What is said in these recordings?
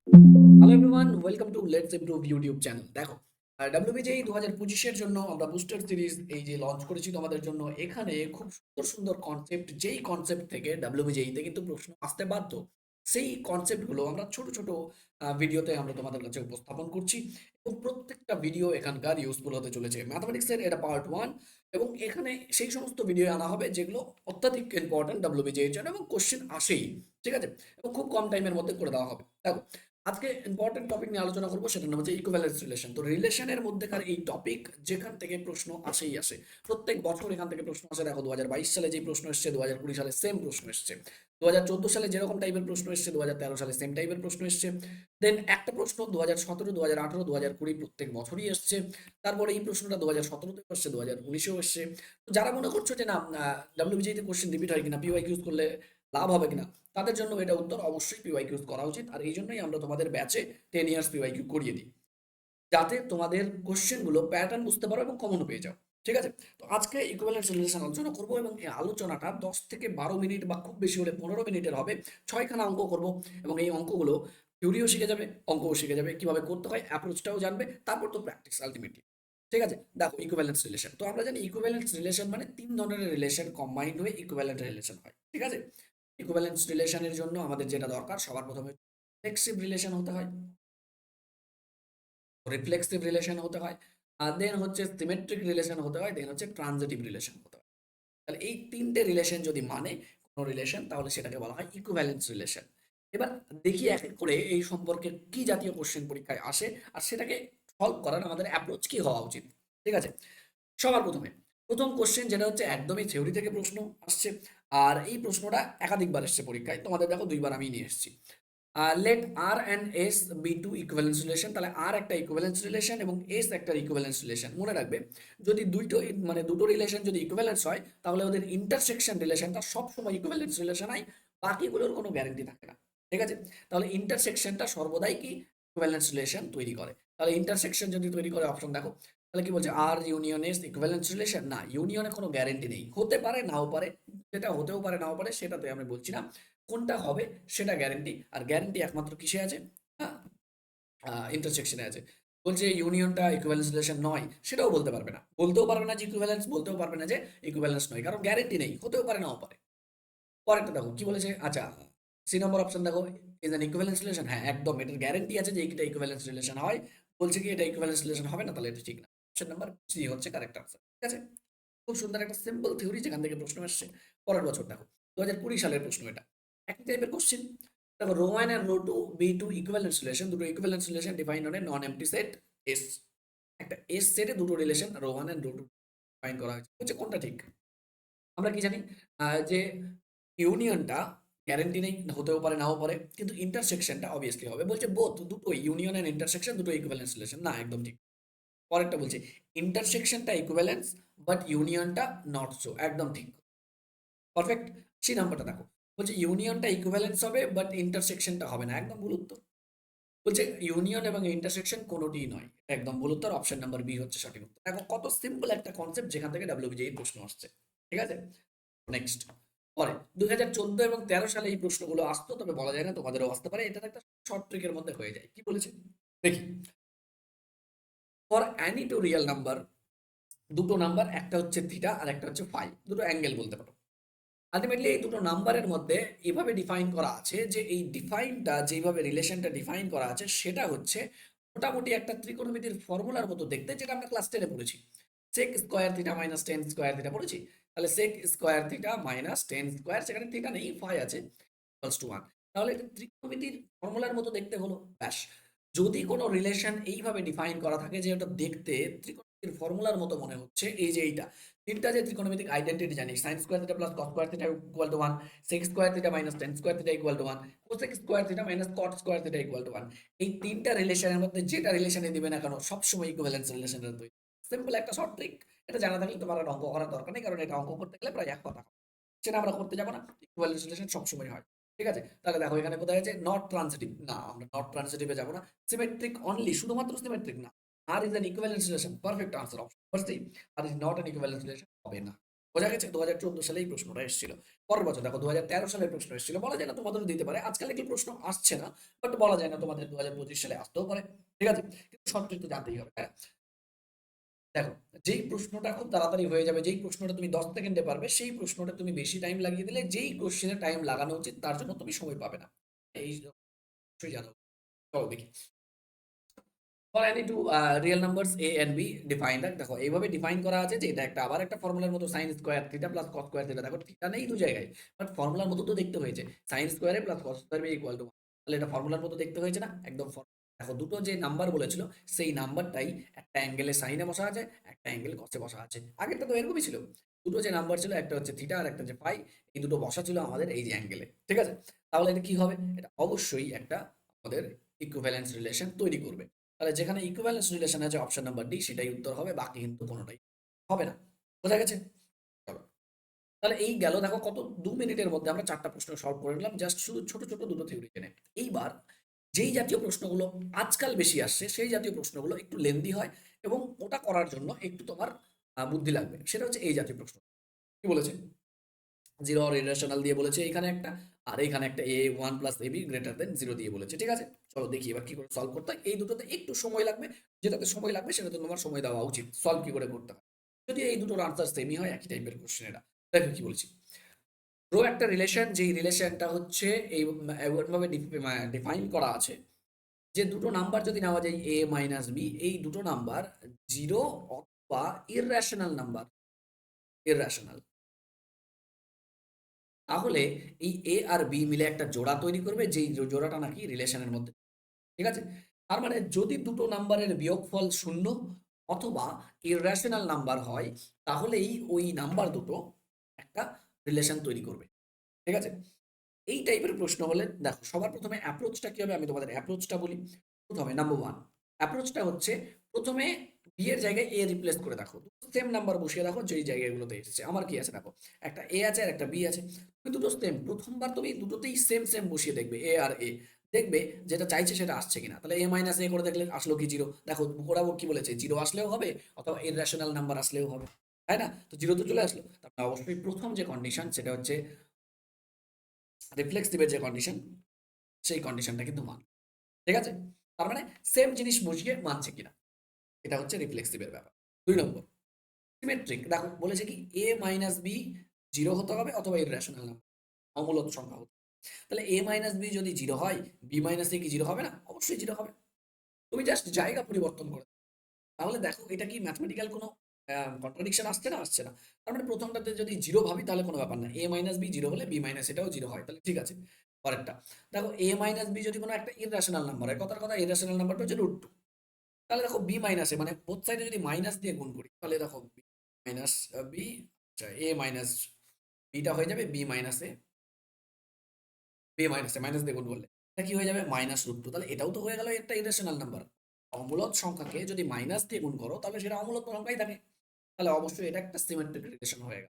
Hello everyone, welcome to let's improve YouTube channel. দেখো, WBJEE 2025-এর জন্য আমরা বুস্টার সিরিজ এই যে লঞ্চ করেছি তোমাদের জন্য, এখানে খুব সুন্দর সুন্দর কনসেপ্ট, যেই কনসেপ্ট থেকে ডাব্লিউবিজেইতে কিন্তু প্রশ্ন আসতে বাধ্য, সেই কনসেপ্টগুলো আমরা ছোট ছোট ভিডিওতে আমরা তোমাদের কাছে উপস্থাপন করছি এবং প্রত্যেকটা ভিডিও এখানকার ইউজফুল হতে চলেছে। ম্যাথমেটিক্সের এটা পার্ট 1 এবং এখানে সেই সমস্ত ভিডিও আনা হবে যেগুলো অত্যাধিক ইম্পর্টেন্ট ডাব্লিউবিজেই এর জন্য এবং কোশ্চেন আসেই, ঠিক আছে, এবং খুব কম টাইমের মধ্যে করে দেওয়া হবে। দেখো, আজকে ইম্পর্টেন্ট টপিক নিয়ে আলোচনা করবো, সেটার নাম হচ্ছে ইকুইভ্যালেন্স রিলেশন। তো রিলেশনের মধ্যেকার এই টপিক যেখান থেকে প্রশ্ন আসেই আসে, প্রত্যেক বছর এখান থেকে প্রশ্ন আসে। দেখো, 2022 সালে যে প্রশ্ন এসছে, 2020 সালে সেম প্রশ্ন এসছে, 2014 সালে যেরকম টাইপের প্রশ্ন এসছে, 2013 সালে সেম টাইপের প্রশ্ন এসছে। দেন একটা প্রশ্ন 2017, 2018, 2020 প্রত্যেক বছরই এসছে। তারপরে এই প্রশ্নটা 2017-তেও এসছে, 2019-এও এসছে। তো যারা মনে করছো যে না, ডাব্লিউবিজিতে কোশ্চেন রিপিট হয় কিনা, পিওয়াই কিউজ করলে লাভ হবে কিনা, তাদের জন্য এটা উত্তর, অবশ্যই পিওয়াইকিউ করা উচিত। আর এই জন্যই আমরা তোমাদের ব্যাচে 10 ইয়ার্স পিওয়াইকিউ করিয়ে দিই, যাতে তোমাদের কোশ্চেনগুলো প্যাটার্ন বুঝতে পারো এবং কমনও পেয়ে যাও। ঠিক আছে? তো আজকে ইকুইভ্যালেন্স রিলেশন আলোচনা করবো এবং এই আলোচনাটা 10 থেকে 12 মিনিট বা খুব বেশি হলে 15 মিনিটের হবে। 6খানা অঙ্ক করব এবং এই অঙ্কগুলো থিওরিও শিখে যাবে, অঙ্কও শিখে যাবে, কিভাবে করতে হয় অ্যাপ্রোচটাও জানবে, তারপর তো প্র্যাকটিস আলটিমেটলি। ঠিক আছে? দেখো, ইকুইভ্যালেন্স রিলেশন তো আমরা জানি, ইকুইভ্যালেন্স রিলেশন মানে তিন ধরনের রিলেশন কম্বাইন্ড হয়ে ইকুইভ্যালেন্ট রিলেশন হয়। ঠিক আছে? ইকুইভ্যালেন্স রিলেশনের জন্য আমাদের যেটা দরকার, সবার প্রথমে ফ্লেক্সিভ রিলেশন হতে হয়, রিফ্লেক্সিভ রিলেশন হতে হয়, আর দেন হচ্ছে সিমেট্রিক রিলেশন হতে হয়, দেন হচ্ছে ট্রানজিটিভ রিলেশন হতে হয়। তাহলে এই তিনটে রিলেশন যদি মানে কোনো রিলেশন, তাহলে সেটাকে বলা হয় ইকুইভ্যালেন্স রিলেশন। এবার দেখি এক এক করে এই সম্পর্কে কি জাতীয় কোশ্চেন পরীক্ষায় আসে, আর সেটাকে সলভ করার আমাদের অ্যাপ্রোচ কি হওয়া উচিত। ঠিক আছে? সবার প্রথমে প্রথম কোশ্চেন যেটা হচ্ছে একদমই থিওরি থেকে প্রশ্ন আসছে, আর এই প্রশ্নটা একাধিকবার এসছে পরীক্ষায়, তোমাদের দেখো দুইবার আমি নিয়ে এসেছি। Let R and S be two equivalence relation. তাহলে আর একটা ইকুইভ্যালেন্স রিলেশন এবং এস একটা ইকুইভ্যালেন্স রিলেশন। মনে রাখবে, যদি দুটো রিলেশন যদি ইকুইভ্যালেন্স হয়, তাহলে ওদের ইন্টারসেকশন রিলেশনটা সবসময় ইকুইভ্যালেন্স রিলেশন হয়, বাকিগুলোর কোনো গ্যারেন্টি থাকে না। ঠিক আছে? তাহলে ইন্টারসেকশনটা সর্বদাই কি ইকুইভ্যালেন্স রিলেশন তৈরি করে। তাহলে ইন্টারসেকশন যদি তৈরি করে, অপশন দেখো, তাহলে কি বলছে, আর ইউনিয়ন এস ইকুইভ্যালেন্স রিলেশন? না, ইউনিয়নে কোনো গ্যারেন্টি নেই, হতে পারে নাও পারে, সেটা হতেও পারে নাও পারে, সেটা তো আমি বলছি না। কোনটা হবে সেটা গ্যারেন্টি, আর গ্যারেন্টি একমাত্র কিসে আছে? হ্যাঁ, ইন্টারসেকশনে আছে। বলছে ইউনিয়নটা ইকুইভ্যালেন্স রিলেশন নয়, সেটাও বলতে পারবে না, বলতেও পারবে না যে ইকুইভ্যালেন্স, বলতেও পারবে না যে ইকুইভ্যালেন্স নয়, কারণ গ্যারেন্টি নেই, হতেও পারে নাও পারে। পরেরটা দেখো কি বলেছে, আচ্ছা, সি নম্বর অপশন দেখো, ইজ অ্যান ইকুইভ্যালেন্স রিলেশন। হ্যাঁ, একদম এটার গ্যারেন্টি আছে যে এটা ইকুইভ্যালেন্স রিলেশন হয়। বলছে কি এটা ইকুইভ্যালেন্স রিলেশন হবে না, তাহলে এটা ঠিক না। অপশন নাম্বার সি হচ্ছে কারেক্ট আনসার। ঠিক আছে? খুব সুন্দর একটা সিম্পল থিওরি যেখান থেকে প্রশ্ন আসছে। পরের বছর দেখো, 2020 সালের প্রশ্ন এটা, একই টাইপের কোশ্চেন। দেখো, rho one and rho two be two equivalence relation, দুটো equivalence relation defined on a non empty set S. একটা এস সেটে দুটো relation rho one and rho two define করা হয়েছে, হচ্ছে কোনটা ঠিক? আমরা কি জানি, যে ইউনিয়নটা গ্যারেন্টি নেই, হতেও পারে নাও পারে, কিন্তু ইন্টারসেকশনটা অবভিয়াসলি হবে। বলছে বোথ, দুটো ইউনিয়ন এন্ড ইন্টারসেকশন দুটো ইকুইভ্যালেন্স রিলেশন। না, একদম ঠিক। পরেরটা বলছে ইন্টারসেকশনটা ইকুইভ্যালেন্স বাট ইউনিয়নটা নট সো, একদম ঠিক, পারফেক্ট। সি নাম্বারটা দেখো, বলছে ইউনিয়নটা ইকুইভ্যালেন্স হবে বাট ইন্টারসেকশনটা হবে না, একদম ভুল উত্তর। বলছে ইউনিয়ন এবং ইন্টারসেকশন কোনোটিই নয়, একদম ভুল উত্তর। অপশন নাম্বার বি হচ্ছে সঠিক উত্তর। দেখো কত সিম্পল একটা কনসেপ্ট, যেখান থেকে ডাব্লিউবিজেই প্রশ্ন আসছে। ঠিক আছে? নেক্সট, পরে 2014 এবং 13 সালে এই প্রশ্নগুলো আসতো, তবে বলা যায় না তোমাদেরও আসতে পারে, এটা একটা শর্ট ট্রিকের মধ্যে হয়ে যায়। কি বলেছে দেখি, for Annie two real number, দুটো নাম্বার, একটা হচ্ছে থিটা আর একটা হচ্ছে ফাই, দুটো অ্যাঙ্গেল বলতে পারো। আলটিমেটলি এই দুটো নাম্বারের মধ্যে এভাবে ডিফাইন করা আছে যে এই ডিফাইনটা, যেভাবে রিলেশনটা ডিফাইন করা আছে, সেটা হচ্ছে মোটামুটি একটা ত্রিকোণমিতির ফর্মুলার মতো দেখতে, যেটা আমরা ক্লাস 10-এ পড়েছি। Sec square theta minus tan square theta পড়েছি। তাহলে sec square theta minus tan square, সেখানে থিটা নেই, ফাই আছে, ইকুয়ালস টু 1। তাহলে এটা ত্রিকোণমিতির ফর্মুলার মতো দেখতে হলো, ব্যাস। যদি কোনো রিলেশন এইভাবে ডিফাইন করা থাকে যে ওটা দেখতে ত্রিকোণমিতির ফর্মুলার মতো মনে হচ্ছে, এই যে এইটা, তিনটা যে ত্রিকোণমিতিক আইডেন্টিটি জানি, sine square theta plus cos square theta equal to 1, sec square theta minus tan square theta equal to 1, cosec square theta minus cot square theta equal to 1। এই তিনটা রিলেশনের মধ্যে যেটা রিলেশনে দিবে না কেন, সবসময় ইকুইভ্যালেন্স রিলেশনের তৈরি। সিম্পল একটা শর্ট ট্রিক, এটা জানা থাকলে তোমার আর অঙ্ক করার দরকার নেই, কারণ এটা অঙ্ক করতে গেলে প্রায় এক কথা হবে। সেটা আমরা করতে যাবো না, ইকুইভ্যালেন্স রিলেশন সবসময় হয়। ঠিক আছে? তাহলে দেখো এখানে কোথায় আছে নট ট্রান্সিটিভ, না আমরা নট ট্রান্সিটিভে যাবো না। সিমেট্রিক অনলি, শুধুমাত্র সিমেট্রিক না। R is an equivalence relation, perfect answer option number C. R is not an equivalence relation, হবে না। বোঝা গেছে? 2014 সালে এই প্রশ্নটা এসেছিল। পরের বছর দেখো 2013 সালে প্রশ্ন এসেছিল। বলা যায় না তোমাদেরও দিতে পারে। আজকাল এগুলো প্রশ্ন আসছে না। বাট বলা যায় না তোমাদের 2025 সালে আসতেও পারে। ঠিক আছে? কিন্তু শর্ট ট্রিক তো জানতেই হবে। হ্যাঁ? দেখো, যেই প্রশ্নটা খুব তাড়াতাড়ি হয়ে যাবে, যেই প্রশ্নটা তুমি 10 সেকেন্ডে পারবে, সেই প্রশ্নটা তুমি বেশি টাইম লাগিয়ে দিলে, যেই কোশ্চেনে টাইম লাগানো উচিত তার জন্য তুমি সময় পাবে না। এই অবশ্যই জানো। চলো দেখি। For any two real numbers a and b define that, দেখো এইভাবে ডিফাইন করা আছে যে এটা একটা আবার একটা ফর্মুলার মতো sin square theta plus cos square theta. দেখো থিটা নেই দু জায়গায়, বাট ফর্মুলার মতো তো দেখতে হয়েছে। sin square plus cos square b equal to 1, তাহলে এটা ফর্মুলার মতো দেখতে হয়েছে না একদম। দেখো দুটো যে নাম্বার বলেছিল সেই নাম্বারটাই একটা অ্যাঙ্গেলে সাইনে বসা আছে, একটা অ্যাঙ্গেল কসে বসা আছে। আগেরটা তো এরকমই ছিল। দুটো যে নাম্বার ছিল, একটা হচ্ছে থিটা আর একটা হচ্ছে ফাই, এই দুটো বসা ছিল আমাদের এই যে অ্যাঙ্গেলে। ঠিক আছে? তাহলে এটা কি হবে? এটা অবশ্যই একটা আমাদের ইকুইভ্যালেন্স রিলেশন তৈরি করবে। তাহলে যেখানে ইকুইভ্যালেন্স রিলেশন আছে অপশন নাম্বার ডি, সেটাই উত্তর হবে, বাকি কিন্তু কোনোটাই হবে না। বোঝা গেছে? চলো, তাহলে এই গেল দেখো কত 2 মিনিটের মধ্যে আমরা 4টা প্রশ্ন সলভ করে নিলাম, জাস্ট শুধু ছোট ছোট দুটো থিওরি জেনে। এইবার যেই জাতীয় প্রশ্নগুলো আজকাল বেশি আসছে সেই জাতীয় প্রশ্নগুলো একটু লেন্দি হয় এবং ওটা করার জন্য একটু তোমার বুদ্ধি লাগবে। সেটা হচ্ছে এই জাতীয় প্রশ্ন। কি বলেছে? জিরো অর ইরেশনাল দিয়ে বলেছে এখানে একটা, আর এখানে একটা এ one plus A B greater than zero দিয়ে বলেছে। ঠিক আছে? চলো দেখি এবার কি করে সলভ করতে হয়। এই দুটোতে একটু সময় লাগবে, যেটাতে সময় লাগবে সেটাতে তোমার সময় দেওয়া উচিত সলভ কি করে করতে হয়। যদি এই দুটোর আনসার সেমই হয়, একই টাইপের কোশ্চেন, এটা দেখো কি বলছি। রো একটা রিলেশন, যেই রিলেশনটা হচ্ছে এই এমনভাবে ডিফাইন করা আছে যে দুটো নাম্বার যদি নেওয়া যায় এ মাইনাস বি, এই দুটো নাম্বার জিরো অথবা ইররেশনাল নাম্বার, ইররেশনাল, তাহলে এই এ আর বি মিলে একটা জোড়া তৈরি করবে, যেই জোড়াটা নাকি রিলেশনের মধ্যে। ঠিক আছে? তার মানে যদি দুটো নাম্বারের বিয়োগফল শূন্য অথবা ইররেশনাল নাম্বার হয়, তাহলেই ওই নাম্বার দুটো একটা রিলেশন তৈরি করবে। ঠিক আছে? এই টাইপের প্রশ্ন হলে দেখো সবার প্রথমে অ্যাপ্রোচটা কি হবে, আমি তোমাদের অ্যাপ্রোচটা বলি। প্রথমে নাম্বার ওয়ান অ্যাপ্রোচটা হচ্ছে, প্রথমে বি এর জায়গায় এ রিপ্লেস করে দেখো, সেম নাম্বার বসিয়ে দেখো যেই জায়গাগুলোতে এসেছে। আমার কি আছে দেখো, একটা এ আছে আর একটা বি আছে, তুমি দুটো সেম, প্রথমবার তুমি দুটোতেই সেম সেম বসিয়ে দেখবে এ আর এ, দেখবে যেটা চাইছে সেটা আসছে কিনা। তাহলে এ মাইনাস এ করে দেখলে আসলো কি জিরো। দেখো ওরা কি বলেছে, জিরো আসলেও হবে অথবা এর রেশনাল নাম্বার আসলেও হবে, তাই না? তো জিরো তো চলে আসলো, তারপরে অবশ্যই প্রথম যে কন্ডিশন সেটা হচ্ছে রিফ্লেক্সিভের যে কন্ডিশন, সেই কন্ডিশনটা কিন্তু মান। ঠিক আছে? তার মানে সেম জিনিস বসিয়ে মানছে কিনা, এটা হচ্ছে রিফ্লেক্সিভের ব্যাপার। 2 নম্বর সিমেট্রিক, দেখো বলেছে কি এ মাইনাস বি জিরো হতে হবে অথবা ইররেশনাল নাম্বার, অমূলত সংখ্যা হতে। তাহলে এ মাইনাস বি যদি জিরো হয়, বি মাইনাস এ কি জিরো হবে না? অবশ্যই জিরো হবে। তুমি জাস্ট জায়গা পরিবর্তন করে, তাহলে দেখো এটা কি ম্যাথমেটিক্যাল কোনো কন্ট্রাডিকশন আসছে না? আসছে না। তার মানে প্রথমটাতে যদি জিরো ভাবি তাহলে কোনো ব্যাপার না, এ মাইনাস বি জিরো হলে বি মাইনাস এটাও জিরো হয়, তাহলে ঠিক আছে। পরেরটা দেখো, এ মাইনাস বি যদি কোনো একটা ইররেশনাল নাম্বার হয়, কথার কথা ইররেশনাল নাম্বারটা হচ্ছে √2, তাহলে দেখো বি মাইনাসে মানে বোথ সাইডে যদি মাইনাস দিয়ে গুণ করি, তাহলে দেখো বি মাইনাস বি, আচ্ছা এ মাইনাস বিটা হয়ে যাবে বি মাইনাসে, বি মাইনাসে মাইনাস দিয়ে গুণ করলে এটা কি হয়ে যাবে -√2। তাহলে এটাও তো হয়ে গেল একটা ইরেশনাল নাম্বার। অমূলদ সংখ্যাকে যদি মাইনাস দিয়ে গুণ করো তাহলে সেটা অমূলদ সংখ্যাই থাকে। তাহলে অবশ্যই এটা একটা সিমেট্রিক রিলেশন হয়ে গেল।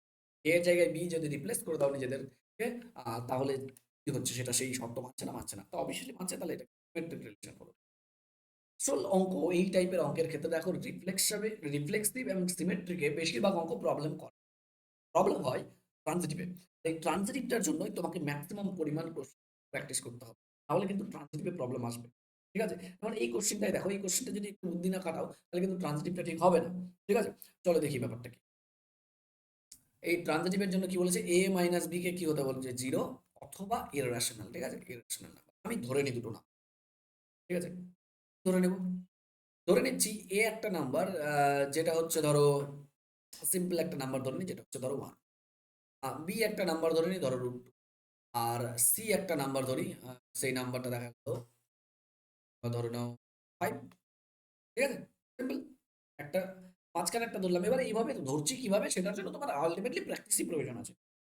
এর জায়গায় বি যদি রিপ্লেস করে দাও নিজেদেরকে, তাহলে কি হচ্ছে সেটা সেই শর্ত মানছে না? মানছে না। তো অবশ্যই মানছে, তাহলে এটা সিমেট্রিক রিলেশন হলো। আসল অঙ্ক এই টাইপের অঙ্কের ক্ষেত্রে দেখো রিফ্লেক্সিভ এবং সিমেট্রিকে বেশিরভাগ অঙ্ক প্রবলেম করে, প্রবলেম হয় ট্রানজিটিভে। এই ট্রানজিটিভটার জন্যই তোমাকে ম্যাক্সিমাম পরিমাণ প্র্যাকটিস করতে হবে, তাহলে কিন্তু ট্রানজিটিভে প্রবলেম আসবে। ঠিক আছে? এখন এই কোশ্চেনটাই দেখো, এই কোশ্চেনটা যদি একটু বুদ্ধি না খাটাও তাহলে কিন্তু ট্রানজিটিভটা ঠিক হবে না। ঠিক আছে? চলো দেখি ব্যাপারটা কি। এই ট্রানজিটিভের জন্য কি বলেছে, এ মাইনাস বি কে কি হতে বলেছে, জিরো অথবা ইররেশনাল। ঠিক আছে? ইররেশনাল নাম্বার আমি ধরে নিই দুটো না। ঠিক আছে? ধরে নেব, ধরে নিচ্ছি এ একটা নাম্বার, যেটা হচ্ছে ধরো সিম্পল একটা নাম্বার ধরে নিই, যেটা হচ্ছে ধরো 1। বি একটা নাম্বার ধরে নিই ধরো √2, আর সি একটা নাম্বার ধরি, সেই নাম্বারটা দেখা গেল ধরে নাও 5। ঠিক আছে? সিম্পল একটা, মাঝখানে একটা ধরলাম। এবার এইভাবে ধরছি কিভাবে সেটার জন্য তোমার আলটিমেটলি প্র্যাকটিসই প্রয়োজন আছে।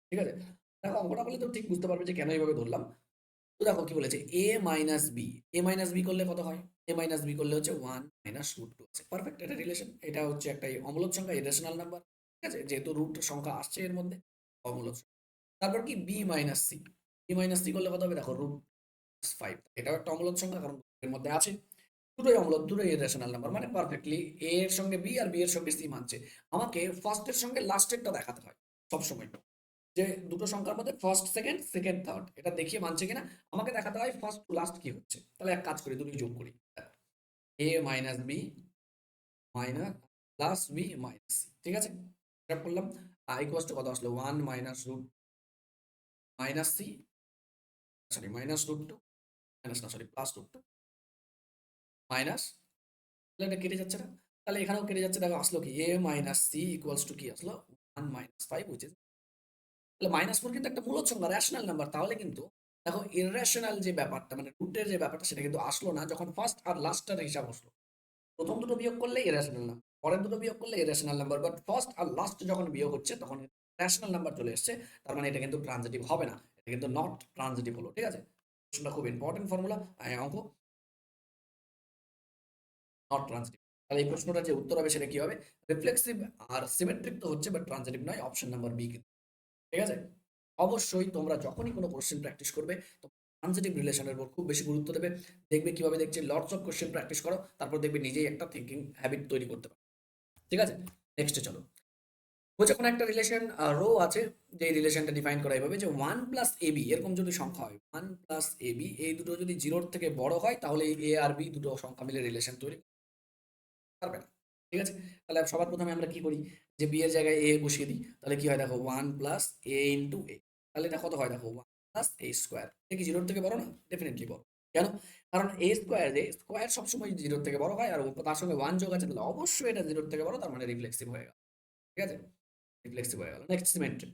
ঠিক আছে? দেখো অঙ্কটা বলে তো ঠিক বুঝতে পারবে যে কেন এইভাবে ধরলাম। তো দেখো কি বলেছে, এ মাইনাস বি, এ মাইনাস বি করলে কত হয়, এ মাইনাস বি করলে হচ্ছে 1 - √2 আছে। পারফেক্ট, এটা রিলেশন, এটা হচ্ছে একটা অমূলদ সংখ্যা, ইরেশনাল নাম্বার। ঠিক আছে? যেহেতু রুট সংখ্যা আসছে এর মধ্যে, অমূলদ সংখ্যা। তারপর কি b minus c, b minus c করলে কত হবে দেখো √5, এটাও একটা অমূলদ সংখ্যা কারণ এর মধ্যে আছে। দুটোই অম্লক, দুটোই ইরেশনাল নাম্বার, মানে পারফেক্টলি এ এর সঙ্গে বি আর বি এর সঙ্গে সি মানছে। আমাকে ফার্স্টের সঙ্গে লাস্টেরটা দেখাতে হয়। সবসময় যে দুটো সংখ্যার মধ্যে ফার্স্ট সেকেন্ড সেকেন্ড থার্ড এটা দেখিয়ে মানছে কিনা আমাকে দেখাতে হয় ফার্স্ট টু লাস্ট কি হচ্ছে। তাহলে এক কাজ করি, দুটোই যোগ করি। A minus B minus plus B minus C, ঠিক আছে, এটা করলাম। ইকুয়াস টু কত আসলো, one minus root minus C, sorry minus root two, minus না sorry plus root two minus, তাহলে এটা কেটে যাচ্ছে না, তাহলে এখানেও কেটে যাচ্ছে। দেখো আসলো কি, এ মাইনাস সি ইকুয়ালস টু কি আসলো, one minus five, which is, তাহলে মাইনাস ফোর কিন্তু একটা মূলদ সংখ্যা, রেশনাল নাম্বার। তাহলে কিন্তু দেখো ইররেশনাল যে ব্যাপারটা মানে রুটের যে ব্যাপারটা সেটা কিন্তু আসলো না যখন ফার্স্ট আর লাস্টটার হিসাব আসলো। প্রথম দুটো বিয়োগ করলে ইরেশনাল নাম্বার, পরের দুটো বিয়োগ করলে ইরেশনাল নাম্বার, বাট ফার্স্ট আর লাস্ট যখন বিয়োগ হচ্ছে তখন রেশনাল নাম্বার চলে এসছে। তার মানে এটা কিন্তু ট্রানজিটিভ হবে না, এটা কিন্তু নট ট্রানজিটিভ হলো, ঠিক আছে। প্রশ্নটা খুব ইম্পর্টেন্ট ফর্মুলা, অঙ্ক, নট ট্রানজিটিভ। তাহলে এই প্রশ্নটা যে উত্তর হবে সেটা কি হবে, রিফ্লেক্সিভ আর সিমেট্রিক তো হচ্ছে বাট ট্রানজিটিভ নয়, অপশন নাম্বার বি কিন্তু, ঠিক আছে। অবশ্যই তোমরা যখনই কোনো কোশ্চেন প্র্যাকটিস করবে তো ট্রানজিটিভ রিলেশনের উপর খুব বেশি গুরুত্ব দেবে। দেখবে কিভাবে দেখছি, লটস অফ কোশ্চেন প্র্যাকটিস করো, তারপর দেখবে নিজেই একটা থিঙ্কিং হ্যাবিট তৈরি করতে পারো, ঠিক আছে। নেক্সটে চলো, বলছে কোনো একটা রিলেশন রো আছে, যে রিলেশনটা ডিফাইন করা এইভাবে যে ওয়ান প্লাস এ বি এরকম যদি সংখ্যা হয়, ওয়ান প্লাস এ বি এই দুটো যদি জিরোর থেকে বড় হয় তাহলে এই এ আর বি দুটো সংখ্যা মিলে রিলেশন তৈরি পারবে না, ঠিক আছে। তাহলে সবার প্রথমে আমরা কি করি, যে বি এর জায়গায় এ বসিয়ে দিই, তাহলে কি হয় দেখো, ওয়ান প্লাস এ ইন্টু এ, তাহলে এটা কত হয় দেখো, ওয়ান প্লাস এ স্কোয়ার, এটা কি জিরোর থেকে বড় না, ডেফিনেটলি বড়। কেন, কারণ এ স্কোয়ার, যে স্কোয়ার সবসময় জিরোর থেকে বড় হয়, আর তার সঙ্গে ওয়ান যোগ আছে, তাহলে অবশ্যই এটা জিরোর থেকে বড়, তার মানে রিফ্লেক্সিভ হয়ে গেল, ঠিক আছে, রিফ্লেক্সিভ হয়ে গেল। নেক্সট সিমেট্রিক,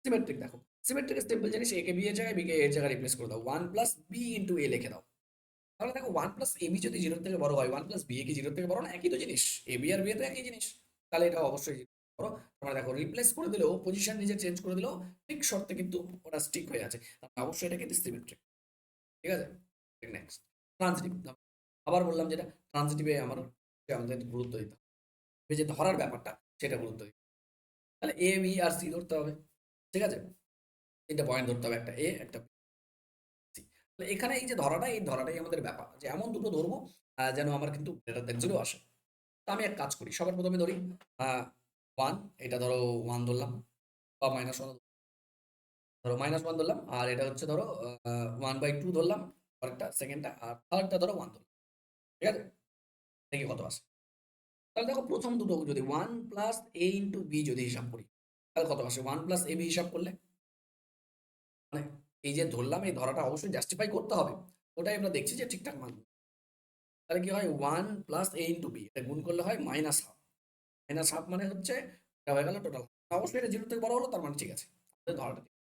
সিমেট্রিক দেখো, সিমেট্রিক সিম্পল জিনিস, এ কে বি এর জায়গায় বি কে এর জায়গায় রিপ্লেস করে দাও, ওয়ান প্লাস বি ইন্টু এ লিখে দাও। তাহলে দেখো ওয়ান প্লাস এ বি যদি জিরোর থেকে বড় হয়, ওয়ান প্লাস বি এ কি জিরোর থেকে বড় না, একই তো জিনিস, A B R B A তো একই জিনিস, তাহলে এটা অবশ্যই বড়। তোমরা দেখো রিপ্লেস করে দিলেও, পজিশন নিজে চেঞ্জ করে দিলেও ঠিক শর্তে কিন্তু ওটা স্টিক হয়ে আছে, তাহলে অবশ্যই এটা কিন্তু সিমেট্রিক, ঠিক আছে। নেক্সট ট্রানজিটিভ, আবার বললাম যেটা ট্রানজিটিভে আমাদের গুরুত্ব দিতে হবে, এই যে ধরার ব্যাপারটা সেটা গুরুত্ব দিতে হবে। তাহলে এ বি আর সি ধরতে হবে, ঠিক আছে, তিনটা পয়েন্ট ধরতে হবে, একটা এ একটা সি। তাহলে এখানে এই যে ধরাটা, এই ধরাটাই আমাদের ব্যাপার, যে এমন দুটো ধরবো যেন আমার কিন্তু গ্রেটার দ্যান জিরো আসে। তো আমি এক কাজ করি, সবার প্রথমে ধরি ওয়ান, এটা ধরো ওয়ান ধরলাম, বা মাইনাস ওয়ান ধরো, মাইনাস ওয়ান ধরলাম, আর এটা হচ্ছে ধরো ওয়ান বাই টু ধরলাম, আরেকটা সেকেন্ডটা, আর থার্ডটা ধরো ওয়ান ধরলাম, ঠিক আছে, দেখি কত আসে। তাহলে দেখো প্রথম দুটো যদি one plus A into B যদি হিসাব করি, তাহলে কত আসে, ওয়ান প্লাস এ বি হিসাব করলে, মানে এই যে ধরলাম এই ধরাটা অবশ্যই জাস্টিফাই করতে হবে, ওটাই আমরা দেখছি যে ঠিকঠাক মানবো। তাহলে কি হয়, one plus A into B, এটা গুণ করলে হয় মাইনাস হাফ, মাইনাস হাফ মানে হচ্ছে এটা হয়ে গেল টোটাল। অবশ্যই এটা জিরো থেকে বড় হলো, তার মানে ঠিক আছে, আমাদের ধরাটা ঠিক।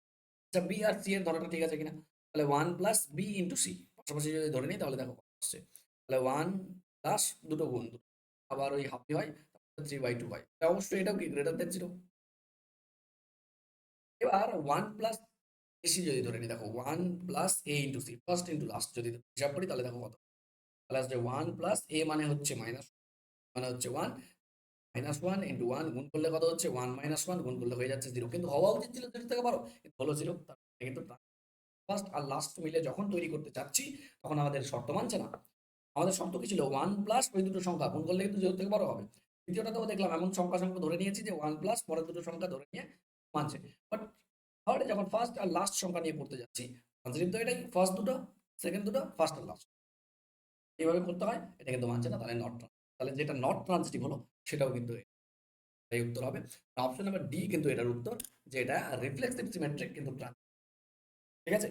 আচ্ছা বি আর সি এর ধরাটা ঠিক আছে কিনা, তাহলে one plus b into c পাশাপাশি যদি ধরে নিই তাহলে দেখো কত আসছে, তাহলে ওয়ান প্লাস দুটো গুণ দুটো, আবার ওই হাফই হয়, থ্রি বাই টু হয়, অবশ্যই এটাও কি গ্রেটার দেন জিরো। এবার ওয়ান প্লাস সি যদি ধরে নিই, দেখো one plus A into C, first into last যদি হিসাব করি তাহলে দেখো কত, তাহলে আসছে ওয়ান প্লাস এ মানে হচ্ছে মাইনাস, মানে হচ্ছে one, minus one into one গুণ করলে কত হচ্ছে, ওয়ান মাইনাস ওয়ান গুণ করলে হয়ে যাচ্ছে জিরো, কিন্তু হওয়া উচিত ছিল জিরো থেকে বারো, কিন্তু হলো জিরো। কিন্তু ফার্স্ট আর লাস্ট মিলে যখন তৈরি করতে চাচ্ছি তখন আমাদের শর্ত মানছে না। আমাদের শর্ত কি ছিল, ওয়ান প্লাস ওই দুটো সংখ্যা গুণ করলে কিন্তু জিরো থেকে বড় হবে। দ্বিতীয়টাতেও দেখলাম এমন সংখ্যা সংখ্যা ধরে নিয়েছি যে ওয়ান প্লাস পরের দুটো সংখ্যা ধরে নিয়ে মানছে, বাট থার্ডে যখন ফার্স্ট আর লাস্ট সংখ্যা নিয়ে পড়তে যাচ্ছি, কনসেপ্ট তো এটাই, ফার্স্ট দুটো সেকেন্ড দুটো ফার্স্ট আর লাস্ট, এইভাবে করতে হয়, এটা কিন্তু মানছে না, তাহলে নট, তাহলে যেটা নট ট্রান্সিটিভ হলো সেটাও কিন্তু এই উত্তর হবে। অপশন নাম্বার ডি কিন্তু এটার উত্তর, যে এটা রিফ্লেক্সিভ সিমেট্রিক কিন্তু ঠিক আছে।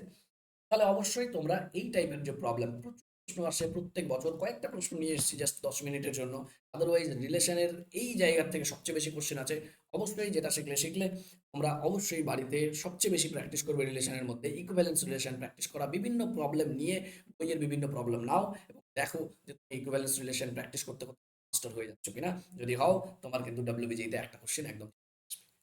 তাহলে অবশ্যই তোমরা এই টাইপের যে প্রবলেম, প্রশ্ন আসে প্রত্যেক বছর, কয়েকটা প্রশ্ন নিয়ে এসেছি জাস্ট 10 মিনিটের জন্য, আদারওয়াইজ রিলেশনের এই জায়গার থেকে সবচেয়ে বেশি কোশ্চেন আছে। অবশ্যই যেটা শিখলে শিখলে তোমরা অবশ্যই বাড়িতে সবচেয়ে বেশি প্র্যাকটিস করবে রিলেশনের মধ্যে, ইকুইভ্যালেন্স রিলেশন প্র্যাকটিস করা, বিভিন্ন প্রবলেম নিয়ে বইয়ের বিভিন্ন প্রবলেম নাও এবং দেখো যে তুমি ইকুইভ্যালেন্স রিলেশন প্র্যাকটিস করতে করতে মাস্টার হয়ে যাচ্ছ কিনা। যদি হও তোমার কিন্তু ডাব্লিউবিজিতে একটা কোশ্চেন একদম,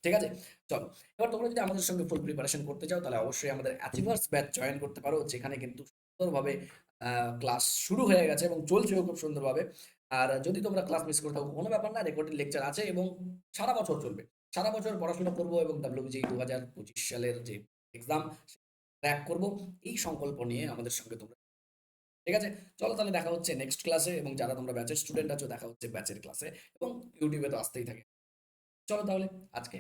ঠিক আছে। চলো, এবার তোমরা যদি আমাদের সঙ্গে ফুল প্রিপারেশন করতে চাও তাহলে অবশ্যই আমাদের অ্যাচিভার্স ব্যাচ জয়েন করতে পারো, যেখানে কিন্তু সুন্দরভাবে ক্লাস শুরু হয়ে গেছে এবং চলছেও খুব সুন্দরভাবে। আর যদি তোমরা ক্লাস মিস করে থাকো কোনো ব্যাপার না, রেকর্ডেড লেকচার আছে এবং সারা বছর চলবে, সারা বছর পড়াশোনা করবো এবং ডাব্লিউবিজি 2025 সালের যে এক্সাম ক্র্যাক করব, এই সংকল্প নিয়ে আমাদের সঙ্গে তোমরা, ঠিক আছে। চলো তাহলে দেখা হচ্ছে নেক্সট ক্লাসে, এবং যারা তোমরা ব্যাচের স্টুডেন্ট আছো দেখা হচ্ছে ব্যাচের ক্লাসে, এবং ইউটিউবে তো আসতেই থাকে। চলো তাহলে আজকে